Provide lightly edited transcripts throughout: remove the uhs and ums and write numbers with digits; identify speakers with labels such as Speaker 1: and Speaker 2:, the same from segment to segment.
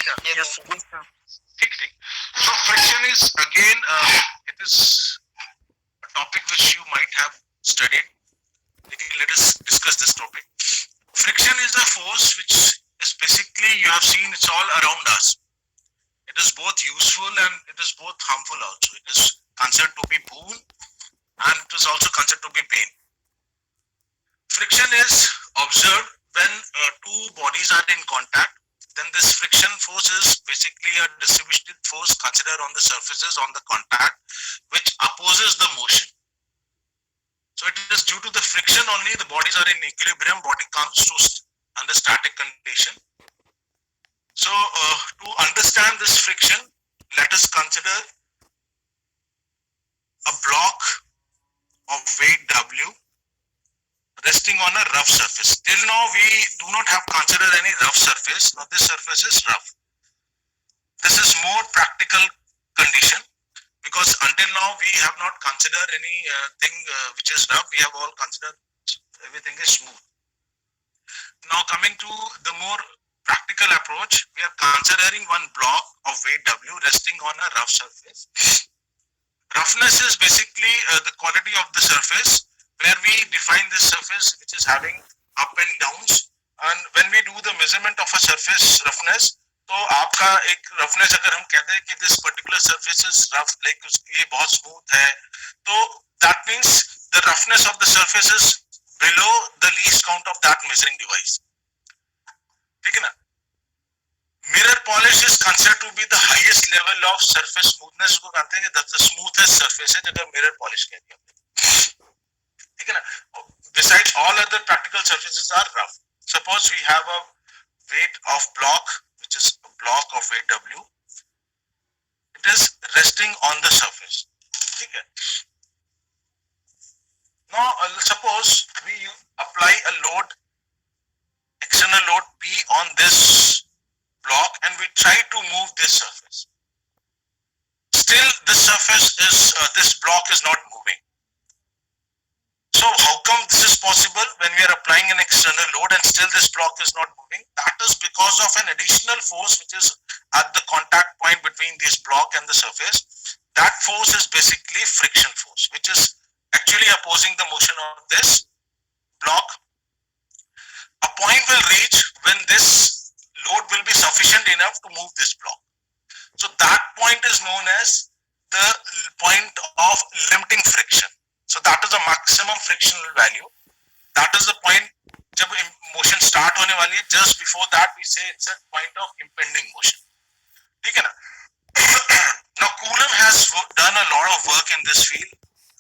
Speaker 1: Yeah,
Speaker 2: Yes,
Speaker 1: yes,
Speaker 2: sir.
Speaker 1: yes, sir. ठीक ठीक. So friction is again, it is a topic which you might have studied. Okay, let us discuss this topic. Friction is a force which is basically, you have seen, it's all around us. It is both useful and it is both harmful also. It is considered to be boon and it is also considered to be bane. Friction is observed when two bodies are in contact. Then this friction force is basically a distributed force considered on the surfaces on the contact, which opposes the motion. So it is due to the friction only the bodies are in equilibrium, body comes to under static condition. So to understand this friction, let us consider a block of weight W resting on a rough surface. Till now we do not have considered any rough surface. Now this surface is rough. This is more practical condition, because until now we have not considered any thing which is rough. We have all considered everything is smooth. Now coming to the more practical approach, we are considering one block of weight W resting on a rough surface. Roughness is basically the quality of the surface, where we define this surface which is having up and downs, and when we do the measurement of a surface roughness, तो आपका एक roughness अगर हम कहते हैं कि this particular surface is rough, like ये बहुत स्मूथ है, तो that means the roughness of the surface is below the least count of that measuring device. ठीक है ना. Mirror polish is considered to be the highest level of surface smoothness को कहते हैं कि that's the smoothest surface है जगह mirror polish कहते हैं. ठीक है ना. Besides all other practical surfaces are rough. Suppose we have a weight of block which is a block of weight W. It is resting on the surface. ठीक है. Now suppose we apply a load, external load P on this block, and we try to move this surface. Still this surface is this block is not moving. So how come this is possible when we are applying an external load and still this block is not moving? That is because of an additional force which is at the contact point between this block and the surface. That force is basically friction force, which is actually opposing the motion of this block. A point will reach when this load will be sufficient enough to move this block. So that point is known as the point of limiting friction. So that is the maximum frictional value. That is the point जब motion start होने वाली है, just before that we say it's a point of impending motion. ठीक है ना. Now Coulomb has done a lot of work in this field.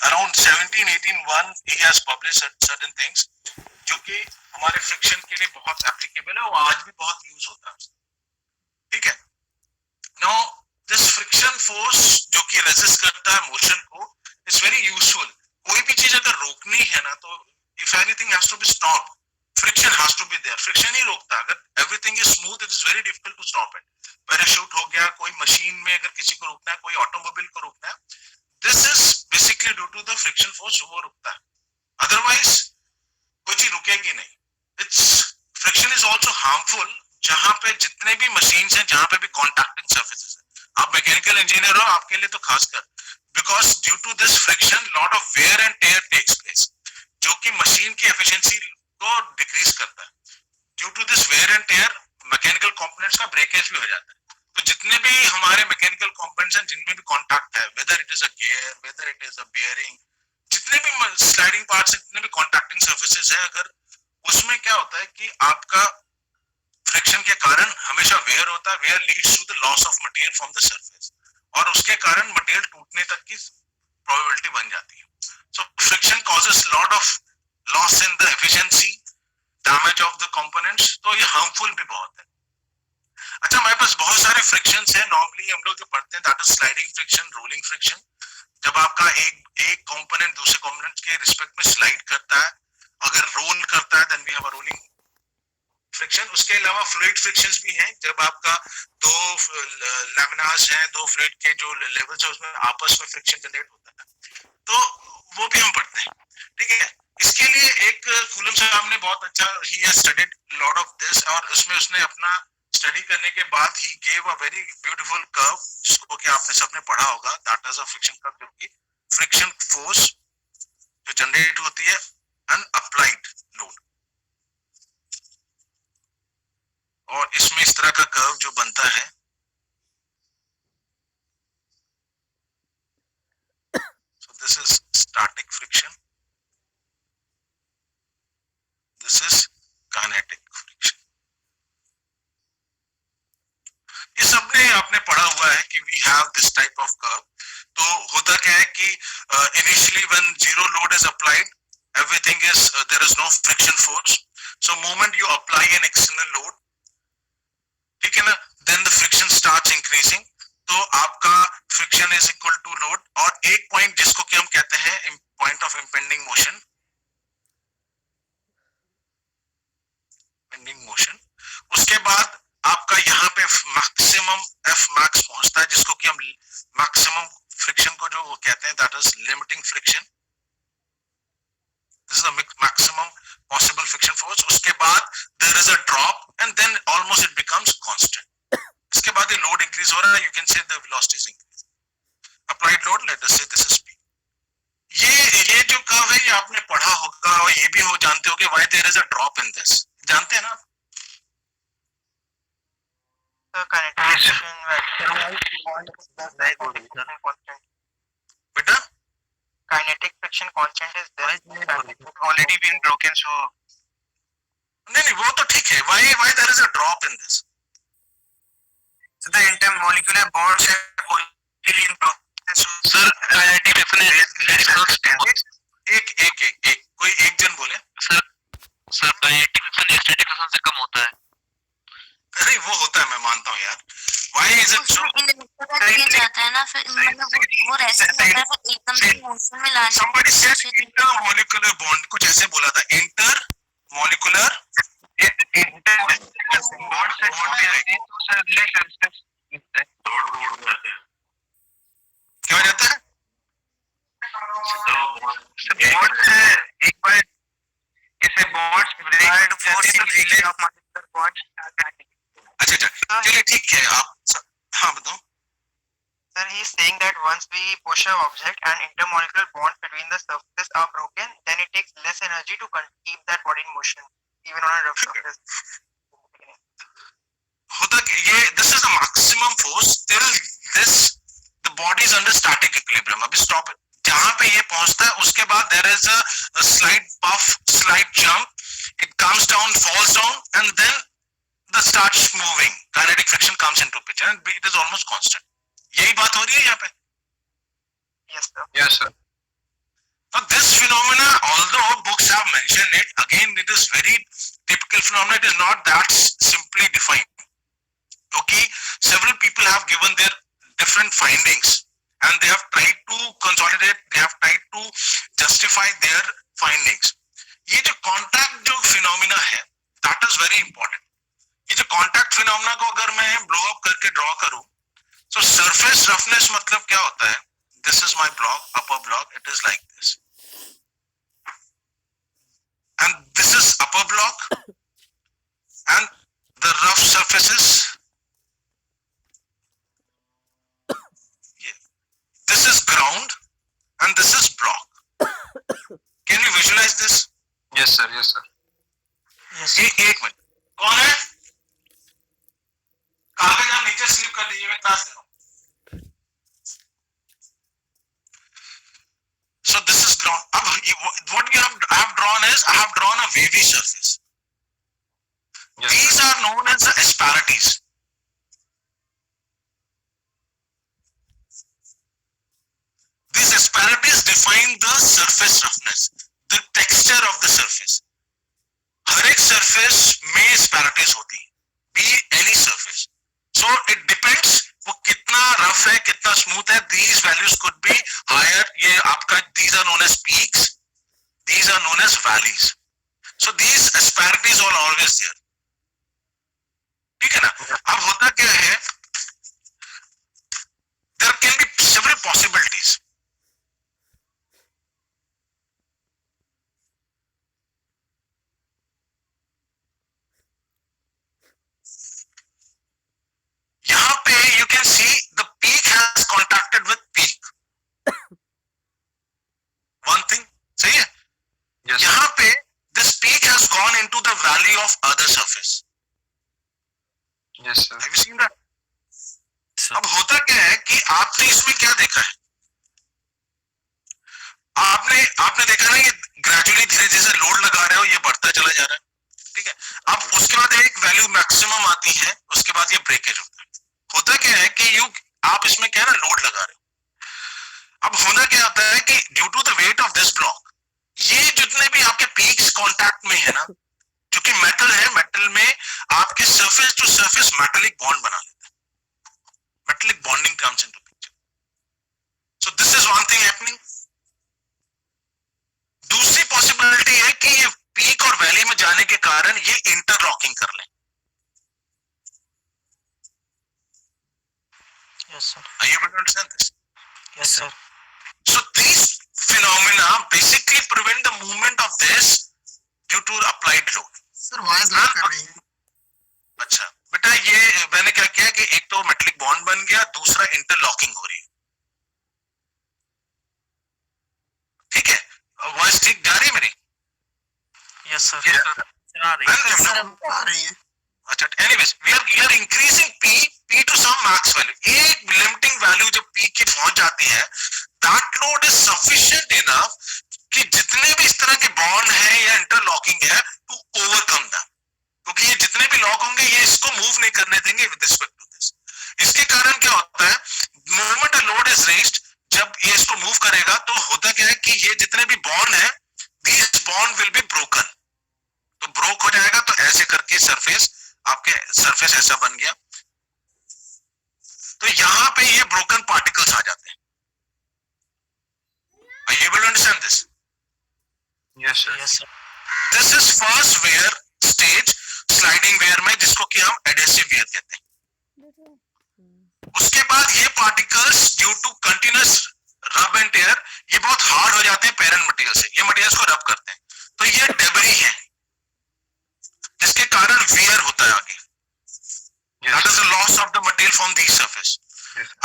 Speaker 1: Around 1781 he has published certain things जो कि हमारे फ्रिक्शन के लिए बहुत एप्लीकेबल है और आज भी बहुत यूज होता है. ठीक है. नाउ दिस फ्रिक्शन फोर्स जो कि रेजिस्ट करता है मोशन को इज वेरी यूजफुल. कोई भी चीज अगर रोकनी है ना, तो if anything has to be stop, friction has to be there. Friction ही रोकता है. अगर everything is smooth, it is very difficult to stop it. Parachute हो गया, कोई मशीन में अगर किसी को रोकना है, कोई ऑटोमोबाइल को रोकना है, this is basically due to the friction force, वो रुकता है. अदरवाइज कोई चीज रुकेगी नहीं. It's friction is also harmful जहां पे जितने भी मशीन्स हैं, जहां पे भी कॉन्टैक्टिंग सर्फेसेस है. आप मैकेनिकल इंजीनियर हो, आपके लिए तो खासकर, because due to this friction lot of wear and tear takes place, जो कि मशीन की एफिशिएंसी को डिक्रीज करता है. Due to this wear and tear mechanical components का ब्रेकेज भी हो जाता है. तो जितने भी हमारे मैकेनिकल कंपोनेंट्स हैं जिनमें भी कॉन्टैक्ट है, whether it is a gear, whether it is a bearing, जितने भी स्लाइडिंग पार्ट्स, जितने भी कॉन्टैक्टिंग सर्फेसेस है, अगर उसमें क्या होता है कि आपका फ्रिक्शन के कारण हमेशा वेयर होता है. Wear leads to the loss of material from the surface, और उसके कारण मटेरियल टूटने तक की प्रोबेबिलिटी बन जाती है. So friction causes lot of loss in the efficiency, damage of the components. तो ये हार्मफुल भी बहुत है. अच्छा, हमारे पास बहुत सारे फ्रिक्शंस हैं. नॉर्मली हम लोग जो पढ़ते हैं that is sliding friction, rolling friction. जब आपका एक कंपोनेंट दूसरे कंपोनेंट के रिस्पेक्ट में स्लाइड करता है, अगर रोल करता है, then we have a rolling friction. उसके अलावा फ्लूइड फ्रिक्शंस भी हैं. जब आपका दो लैमिनास हैं, दो फ्लूइड के जो लेवल्स है उसमें आपस में फ्रिक्शन जनरेट होता है, तो वो भी हम पढ़ते हैं. ठीक है. इसके लिए एक कूलम साहब ने बहुत अच्छा, he has studied lot of this, और उसमें उसने अपना स्टडी करने के बाद he gave a very beautiful curve जिसको कि आपने सबने पढ़ा होगा, that is a friction curve, जो कि फ्रिक्शन फोर्स जो जनरेट होती है एंड अप्लाइड लोड, और इसमें इस तरह का कर्व जो बनता है, so this is static friction, this is kinetic friction. ये सबने आपने पढ़ा हुआ है कि we have this type of curve. तो होता क्या है कि initially when zero load is applied, everything is there is no friction force, so moment you apply an external load, ठीक है ना, then the friction starts increasing, तो आपका friction is equal to load, और एक पॉइंट जिसको कि हम कहते हैं पॉइंट ऑफ इम्पेंडिंग मोशन, उसके बाद आपका यहाँ पे मैक्सिमम एफ मैक्स पहुंचता है, जिसको कि हम मैक्सिमम फ्रिक्शन को जो वो कहते हैं, that is limiting friction, this is the maximum possible friction force. उसके बाद there is a drop and then almost it becomes constant. इसके बाद ये लोड इंक्रीज हो रहा है, you can say the velocity is increase, applied load, let us say this is p. ये जो कर्व है ये आपने पढ़ा होगा, और ये भी हो जानते होगे why there is a drop in this, जानते हैं ना? बेटा
Speaker 2: kinetic friction constant is there, already been broken, so
Speaker 1: नहीं वो तो ठीक है, why there is a drop in this,
Speaker 2: so the intermolecular bonds have already been broken, so sir kinetic friction is
Speaker 1: एक कोई एक जन बोले
Speaker 2: sir kinetic friction static friction से कम होता है.
Speaker 1: नहीं वो होता है, मैं मानता हूँ यार. Why is it so?
Speaker 3: किया जाता है ना, फिर मतलब वो रेस्ट होता है, फिर एकदम से मोशन में लाने.
Speaker 1: Somebody said intermolecular bond, कुछ ऐसे बोला था, intermolecular
Speaker 2: बॉन्ड से तो सर लेस रेजिस्टेंस मिलता है.
Speaker 1: क्या हो जाता है?
Speaker 2: बॉन्ड से एक बार इसे bonds brake force in relay of molecular bonds.
Speaker 1: अच्छा चलिए ठीक है, आप हाँ बताओ.
Speaker 2: Sir, he is saying that once we push an object and intermolecular bonds between the surfaces are broken, then it takes less energy to keep that body in motion, even on a rough surface.
Speaker 1: होता ये this is the maximum force till this the body is under static equilibrium. अभी stop जहाँ पे ये पहुंचता है उसके बाद there is a slight puff, slight jump, it comes down, falls down, and then the starts moving. Kinetic friction comes into picture and it is almost constant. यही बात हो रही है यहाँ पे.
Speaker 2: Yes, sir.
Speaker 1: Yes, sir. Now this phenomena, although books have mentioned it, again it is very typical phenomena. It is not that simply defined. Okay, several people have given their different findings and they have tried to consolidate, they have tried to justify their findings. ये जो contact जो phenomena है, that is very important. ये जो contact phenomena को अगर मैं blow up करके draw करूँ, so surface roughness मतलब क्या होता है? This is my block, upper block, it is like this. And this is upper block and the rough surfaces. This is ground and this is block. Can you visualize this?
Speaker 2: Yes, sir. Yes, sir.
Speaker 1: Yes. एक minute, कौन है? कागज आप नीचे slip कर दीजिए, मैं class ले रहा हूँ. So this is ground. What I have drawn is I have drawn a wavy surface. Yes. These are known as the asperities. These asperities define the surface roughness, the texture of the surface. हर एक surface में asperities होती है, be any surface. So it depends वो कितना rough है, कितना smooth है. These values could be higher. ये आपका these are known as peaks, these are known as valleys. So these asperities are always there. ठीक है ना? अब होता क्या है? There can be several possibilities. of other surface.
Speaker 2: Yes, sir.
Speaker 1: Have you seen that? अब होता क्या है कि आपने इसमें क्या देखा है, आपने देखा ना, ये ग्रेजुअली धीरे धीरे लोड लगा रहे हो, ये बढ़ता चला जा रहा है, ठीक है. अब उसके बाद एक वैल्यू मैक्सिमम आती है, उसके बाद ये ब्रेकेज होता है. होता क्या है कि आप इसमें क्या है ना, लोड लगा रहे हो. अब होना क्या होता है कि due to the weight of this block, ये जितने भी आपके पीक्स कांटेक्ट में है ना, क्योंकि मेटल है, मेटल में आपके surface to surface metallic bond बना लेता है, metallic bonding comes into picture. So this is one thing happening. दूसरी पॉसिबिलिटी है कि ये पीक और वैली में जाने के कारण ये इंटरलॉकिंग कर लें.
Speaker 2: Yes, sir.
Speaker 1: Are you able to understand this?
Speaker 2: Yes, sir.
Speaker 1: So these phenomena basically prevent the movement of this due to applied load.
Speaker 2: Sir, why is that कर रही है?
Speaker 1: अच्छा बेटा, ये मैंने क्या किया कि एक तो मेटेलिक बॉन्ड बन गया, दूसरा इंटरलॉकिंग हो रही है. ठीक है, वॉइस ठीक जा रही है मेरी?
Speaker 2: Yes, sir.
Speaker 1: आ रही है. अच्छा, anyways, we are increasing P to some max value. एक limiting value जब P की पहुंच जाती है, that load is sufficient enough कि जितने भी इस तरह के बॉन्ड है या इंटरलॉकिंग है to overcome them. क्योंकि ये जितने भी लॉक होंगे ये इसको मूव नहीं करने देंगे with respect to this. इसके कारण क्या होता है, moment a load is raised, जब ये इसको मूव करेगा तो होता क्या है कि ये जितने भी बॉन्ड है, these bond will be broken. तो ब्रोक हो जाएगा, तो ऐसे करके सरफेस, आपके सरफेस ऐसा बन गया. तो यहां पे ये ब्रोकन पार्टिकल्स आ जाते हैं. Are you able to understand this?
Speaker 2: Yes, sir. Yes, sir.
Speaker 1: This is first wear stage, sliding wear में, जिसको कि हम adhesive wear कहते हैं. उसके बाद ये पार्टिकल्स ड्यू टू कंटिन्यूअस रब एंड टेयर, ये बहुत हार्ड हो जाते हैं पेरेंट मटेरियल से, ये मटेरियल्स को रब करते हैं, तो ये डेबरी है, जिसके कारण वेयर होता है आगे. That is the loss of the material from the surface.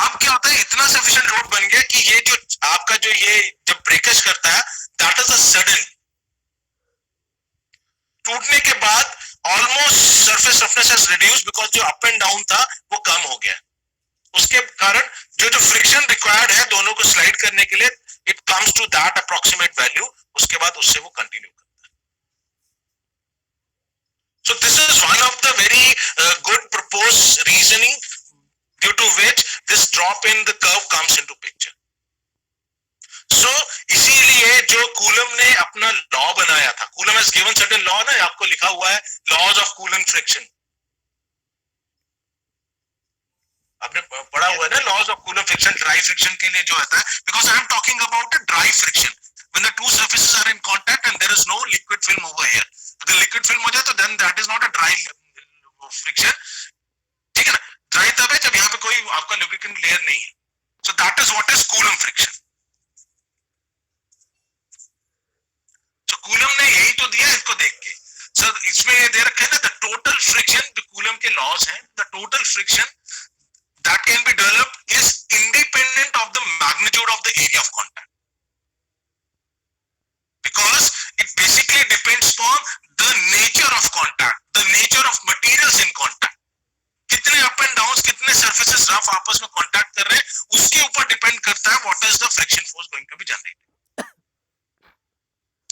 Speaker 1: अब क्या होता है, इतना सफिशिएंट लोड बन गया कि ये जो आपका जो ये जब ब्रेकेज करता है, that is a sudden, टूटने के बाद almost surface roughness has reduced, because जो अप एंड डाउन था वो कम हो गया. उसके कारण जो फ्रिक्शन रिक्वायर्ड है दोनों को स्लाइड करने के लिए, it comes to that approximate value, उसके बाद उससे वो कंटिन्यू करता है. So this is one of the very good proposed reasoning due to which this drop in the curve comes into picture. So इसीलिए जो कूलम ने अपना लॉ बनाया था, coulomb has given certain law ना, आपको लिखा हुआ है laws of Coulomb friction. आपने पढ़ा हुआ है ना laws of Coulomb friction, dry friction के लिए जो आता है, because I am talking about a dry friction when the two surfaces are in contact and there is no liquid film over here. अगर लिक्विड फिल्म हो जाए तो then that is not a dry friction. ठीक है ना, dry तब है जब यहाँ पे कोई आपका lubricant लेयर नहीं है. So that is what is Coulomb friction. So Coulomb ने यही तो दिया इसको देख के. So इसमें ये दे रखा है ना, the total friction, जो Coulomb के laws हैं, the total friction that can be developed is independent of the magnitude of the area of contact. Because it basically depends upon the nature of contact, the nature of materials in contact. कितने up and down, कितने surfaces rough आपस में contact कर रहे हैं, उसके ऊपर depend करता है what is the friction force going to be generated.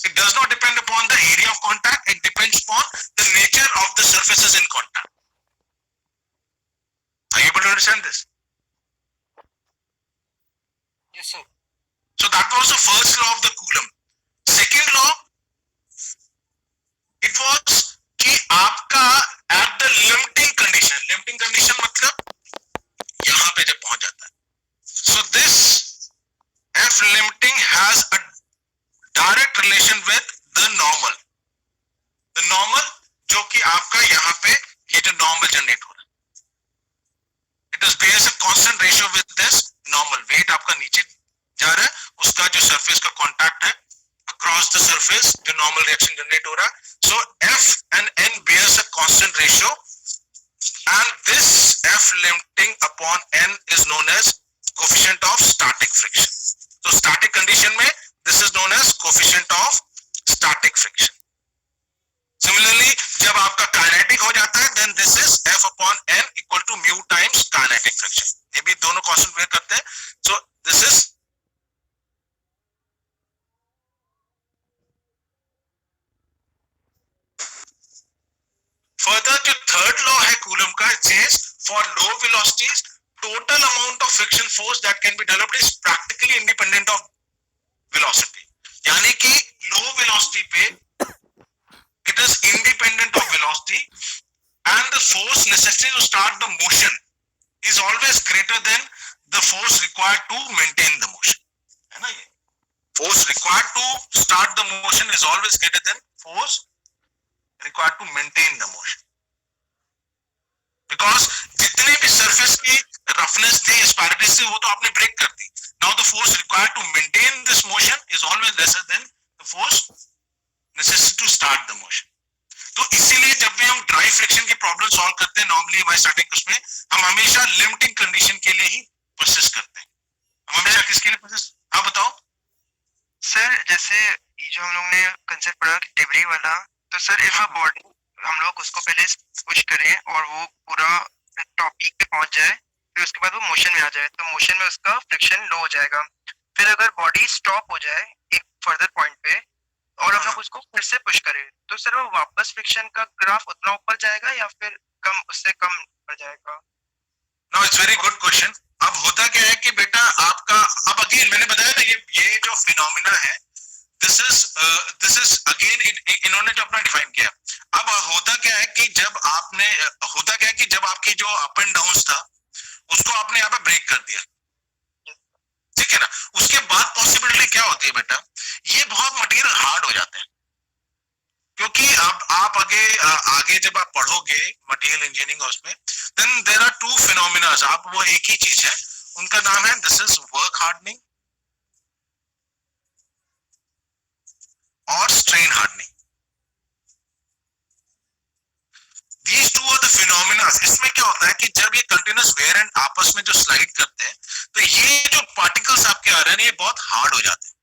Speaker 1: It does not depend upon the area of contact, it depends upon the nature of the surfaces in contact. Are you able to understand this?
Speaker 2: Yes, sir.
Speaker 1: So that was the first law of the Coulomb. Second law, it was कि आपका at the limiting condition मतलब यहां पे जब पहुंच जाता है, so this F limiting has a direct relation with the normal जो कि आपका यहाँ पे ये जो normal जनरेट हो रहा है, it is bears a constant ratio with this normal. weight आपका नीचे जा रहा है, उसका जो surface का contact है across the surface, जो normal reaction generate हो रहा है. So F and N bears a constant ratio and this F limiting upon N is known as coefficient of static friction. So static condition में this is known as coefficient of static friction. Similarly जब आपका kinetic हो जाता है then this is F upon N equal to mu times kinetic friction. ये भी दोनों question वेयर करते हैं. सो दिस इज फर्दर जो थर्ड लॉ है कूलम का, it says for low velocities total amount of friction force that can be developed is practically independent of velocity. यानी कि लो वेलोसिटी पे it is independent of velocity and the force necessary to start the motion is always greater than the force required to maintain the motion. है ना, ये force required to start the motion is always greater than force required to maintain the motion. Because जितने भी surface की roughness थी, asperities थी, वो तो आपने break कर दी. Now the force required to maintain this motion is always lesser than the force necessary to start the motion. तो इसीलिए जब भी हम ड्राई फ्रिक्शन की प्रॉब्लम सॉल्व करते हैं नॉर्मली हमारे स्टार्टिंग उसमें हम हमेशा लिमिटिंग कंडीशन के लिए ही प्रोसेस करते हैं. हम हमेशा किसके लिए प्रोसेस, हाँ बताओ
Speaker 2: सर. जैसे ये जो हम लोग ने कंसेप्ट पढ़ा कि डेब्री वाला, तो सर इफ अ बॉडी हम लोग उसको पहले पुश करें और वो पूरा टॉप पीक पे पहुंच जाए, फिर उसके बाद वो मोशन में आ जाए, तो मोशन में उसका फ्रिक्शन लो हो जाएगा. फिर अगर बॉडी स्टॉप हो जाए एक फर्दर पॉइंट पे और हम लोग उसको फिर से पुश करें, तो सर वो वापस फ्रिक्शन का ग्राफ उतना ऊपर जाएगा या फिर कम, उससे कम ऊपर जाएगा?
Speaker 1: No it's very good question. अब होता क्या है कि बेटा आपका, अब अगेन मैंने बताया ना ये जो फिनोमिना है दिस इज अगेन इन्होंने जो अपना डिफाइन किया. अब होता क्या है कि जब आपकी जो अप एंड डाउन था उसको आपने यहाँ पे ब्रेक कर दिया, ठीक है ना, उसके बाद पॉसिबिलिटी क्या होती है बेटा, ये बहुत मटेरियल हार्ड हो जाते हैं. क्योंकि अब आप आगे जब आप पढ़ोगे मटेरियल इंजीनियरिंग उसमें then there are two phenomena, आप वो एक ही चीज है, उनका नाम है दिस इज वर्क हार्डनिंग और strain hardening. These two are the phenomena. इसमें क्या होता है कि जब ये कंटिन्यूस वेयर एंड आपस में जो स्लाइड करते हैं तो ये जो पार्टिकल्स आपके आ रहे हैं ये बहुत हार्ड हो जाते हैं.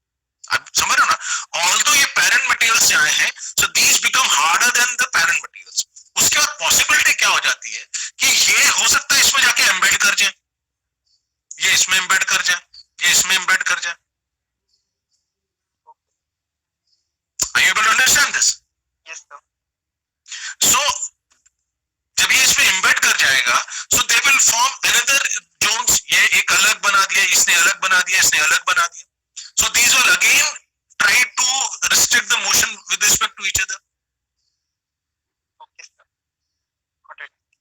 Speaker 1: आप समझ रहे हो ना, ऑल्दो ये पेरेंट मटेरियल से आए हैं so these become harder than the parent materials. उसके बाद पॉसिबिलिटी क्या हो जाती है कि ये हो सकता है इसमें जाके एम्बेड कर जाए, ये इसमें एम्बेड कर जाए, ये इसमें एम्बेड कर जाए. Are you able to understand this?
Speaker 2: Yes sir.
Speaker 1: So जब ये इसमें एम्बेड कर जाएगा so they will form another zones. ये एक अलग बना दिया, इसने अलग बना दिया, इसने अलग बना दिया. So these will again try to restrict the motion with respect to each other.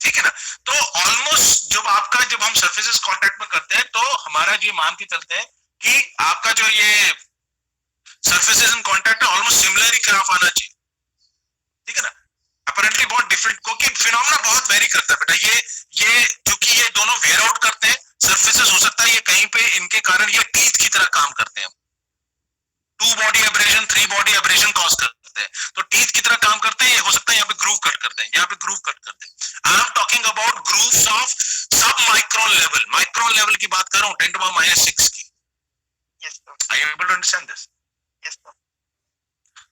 Speaker 1: ठीक है ना. तो ऑलमोस्ट जब हम सरफेसेस कांटेक्ट में करते हैं तो हमारा जो मान के चलते हैं कि आपका जो ये सरफेसेस इन कांटेक्ट है ऑलमोस्ट सिमिलर ही ग्राफ आना चाहिए. ठीक है ना. अपरेंटली बहुत डिफरेंट, क्योंकि फिनोमेना बहुत वेरी करता है बेटा. ये क्योंकि ये दोनों वेयर आउट करते हैं सरफेसेस, हो सकता है ये कहीं पे इनके कारण ये टीथ की तरह काम करते हैं. 2 body abrasion 3 body abrasion cause करते हैं, तो टीथ की तरह काम करते हैं. ये हो सकता है यहाँ पे ग्रूव कट करते हैं, यहाँ पे ग्रूव कट करते हैं. I am talking about grooves of sub micron level. Micron level की बात कर रहा हूँ 10⁻⁻⁶ की.
Speaker 2: Yes sir.
Speaker 1: Are you able to understand this?
Speaker 2: Yes sir.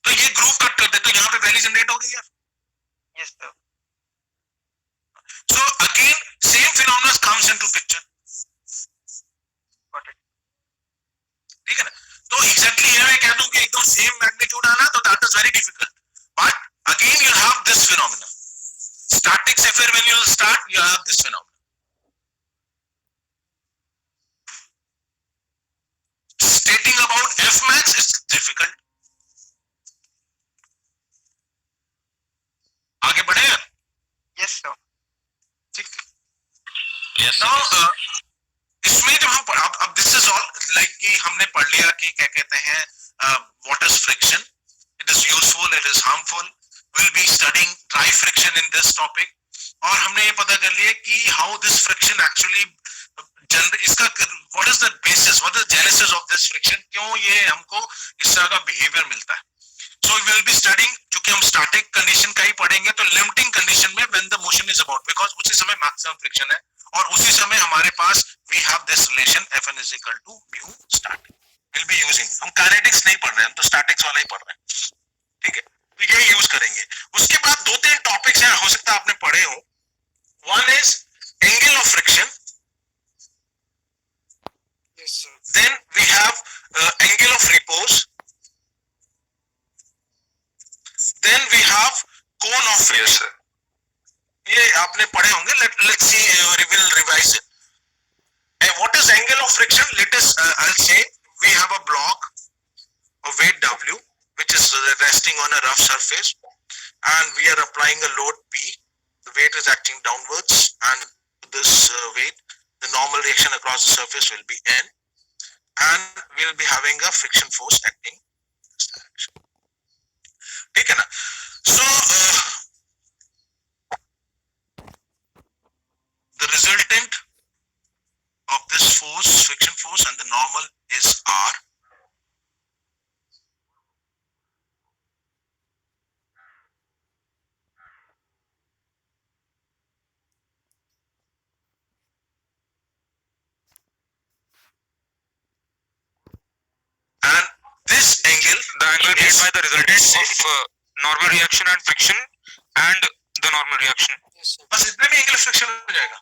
Speaker 1: तो ये ग्रूव कट करते हैं तो यहाँ पे वैल्यू जनरेट हो गई यार.
Speaker 2: Yes sir.
Speaker 1: So again same phenomena comes into picture.
Speaker 2: Got it.
Speaker 1: ठीक है ना. तो एग्जैक्टली ये मैं कह दूं कि एकदम सेम मैग्नीट्यूड आना तो that is very difficult. But again you have this phenomena. Static से फिर when you start you have this phenomena. Stating about F max is difficult. आगे बढ़े.
Speaker 2: Yes sir.
Speaker 1: ठीक. Now इसमें जब हम अब दिस इज ऑल लाइक कि हमने पढ़ लिया कि क्या कहते हैं what is friction, it is useful, it is harmful. Will be studying dry friction in this topic. और हमने ये पता कर लिया कि हाउ दिस फ्रिक्शन एक्चुअली इसका what is the basis, what is genesis of this friction, क्यों ये हमको इस तरह का बिहेवियर मिलता है. So we will be studying, क्योंकि हम स्टैटिक कंडीशन का ही पढ़ेंगे तो लिमिटिंग कंडीशन में when the motion is about, because उसी समय मैक्सिमम फ्रिक्शन है और उसी समय हमारे पास we have this relation Fn is equal to mu static. We'll be using, हम काइनेटिक्स नहीं पढ़ रहे हैं, हम तो स्टैटिक्स वाला ही पढ़ रहे हैं. ठीक है. तो ये यूज करेंगे। उसके बाद 2-3 टॉपिक्स हैं, हो सकता है आपने पढ़े हो। One is angle of friction,
Speaker 2: Yes, sir.
Speaker 1: then we have angle of repose, then we have cone of friction.
Speaker 4: Yes, sir.
Speaker 1: ये आपने पढ़े होंगे। Let's see, we will revise it. And what is angle of friction? Let us I'll say we have a block of weight W which is resting on a rough surface, and we are applying a load P. The weight is acting downwards, and this weight, the normal reaction across the surface will be N, and we will be having a friction force acting in this direction. ठीक है ना? So the resultant of this force, friction force, and the normal is R. And this angle,
Speaker 4: The angle made
Speaker 1: is
Speaker 4: by the resultant of normal reaction and friction and the normal reaction.
Speaker 2: Yes, sir.
Speaker 1: बस इतने में angle friction हो जाएगा।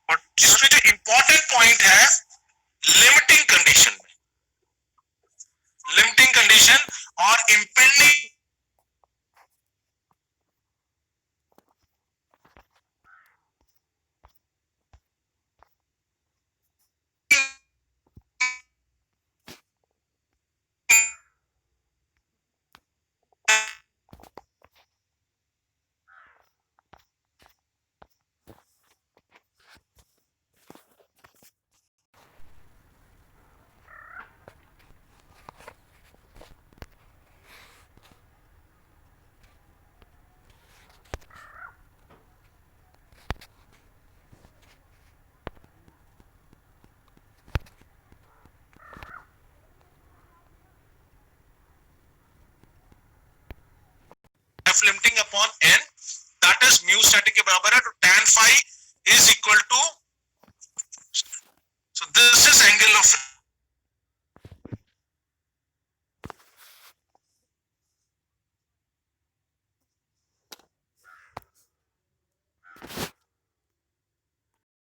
Speaker 1: और इसमें जो important point है, limiting condition में, लिमिटिंग कंडीशन और impending F limiting upon N, that is mu static के बराबर है, तो tan phi is equal to, so this is